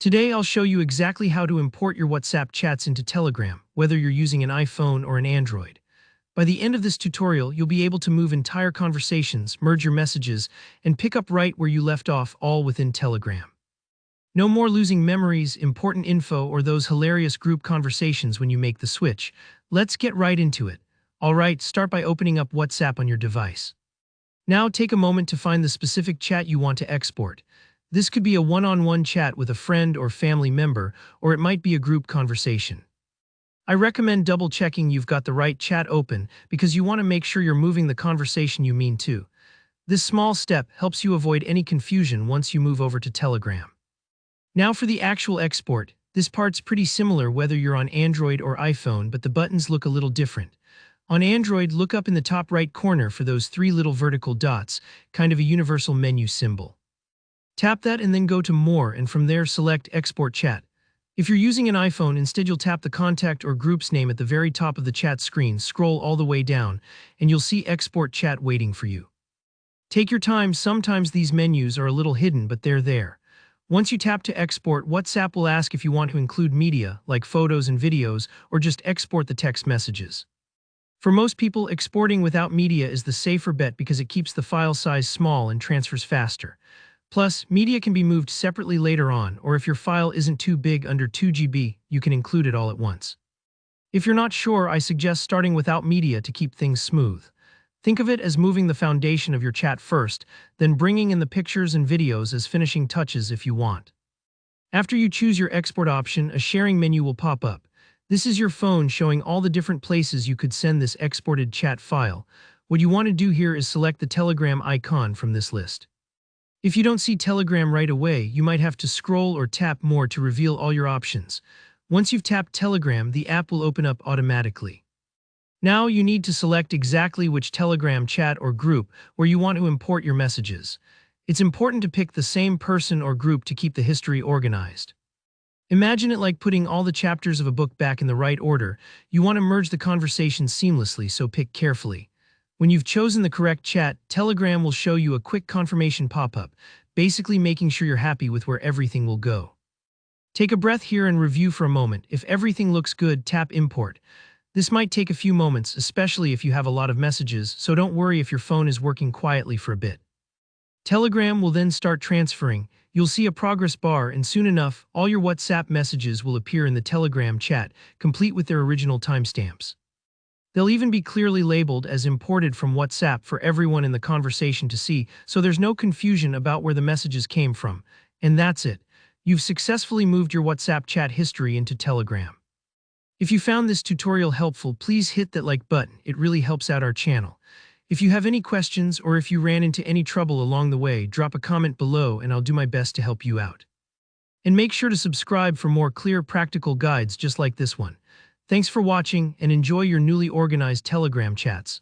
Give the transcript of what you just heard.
Today I'll show you exactly how to import your WhatsApp chats into Telegram, whether you're using an iPhone or an Android. By the end of this tutorial, you'll be able to move entire conversations, merge your messages, and pick up right where you left off, all within Telegram. No more losing memories, important info, or those hilarious group conversations when you make the switch. Let's get right into it. Alright, start by opening up WhatsApp on your device. Now take a moment to find the specific chat you want to export. This could be a one-on-one chat with a friend or family member, or it might be a group conversation. I recommend double-checking you've got the right chat open because you want to make sure you're moving the conversation you mean to. This small step helps you avoid any confusion once you move over to Telegram. Now for the actual export. This part's pretty similar whether you're on Android or iPhone, but the buttons look a little different. On Android, look up in the top right corner for those three little vertical dots, kind of a universal menu symbol. Tap that and then go to More, and from there select Export Chat. If you're using an iPhone, instead you'll tap the contact or group's name at the very top of the chat screen, scroll all the way down, and you'll see Export Chat waiting for you. Take your time, sometimes these menus are a little hidden, but they're there. Once you tap to export, WhatsApp will ask if you want to include media, like photos and videos, or just export the text messages. For most people, exporting without media is the safer bet because it keeps the file size small and transfers faster. Plus, media can be moved separately later on, or if your file isn't too big, under 2 GB, you can include it all at once. If you're not sure, I suggest starting without media to keep things smooth. Think of it as moving the foundation of your chat first, then bringing in the pictures and videos as finishing touches if you want. After you choose your export option, a sharing menu will pop up. This is your phone showing all the different places you could send this exported chat file. What you want to do here is select the Telegram icon from this list. If you don't see Telegram right away, you might have to scroll or tap More to reveal all your options. Once you've tapped Telegram, the app will open up automatically. Now you need to select exactly which Telegram chat or group where you want to import your messages. It's important to pick the same person or group to keep the history organized. Imagine it like putting all the chapters of a book back in the right order. You want to merge the conversation seamlessly, so pick carefully. When you've chosen the correct chat, Telegram will show you a quick confirmation pop-up, basically making sure you're happy with where everything will go. Take a breath here and review for a moment. If everything looks good, tap Import. This might take a few moments, especially if you have a lot of messages, so don't worry if your phone is working quietly for a bit. Telegram will then start transferring. You'll see a progress bar, and soon enough, all your WhatsApp messages will appear in the Telegram chat, complete with their original timestamps. They'll even be clearly labeled as imported from WhatsApp for everyone in the conversation to see, so there's no confusion about where the messages came from. And that's it. You've successfully moved your WhatsApp chat history into Telegram. If you found this tutorial helpful, please hit that like button. It really helps out our channel. If you have any questions or if you ran into any trouble along the way, drop a comment below and I'll do my best to help you out. And make sure to subscribe for more clear, practical guides just like this one. Thanks for watching and enjoy your newly organized Telegram chats.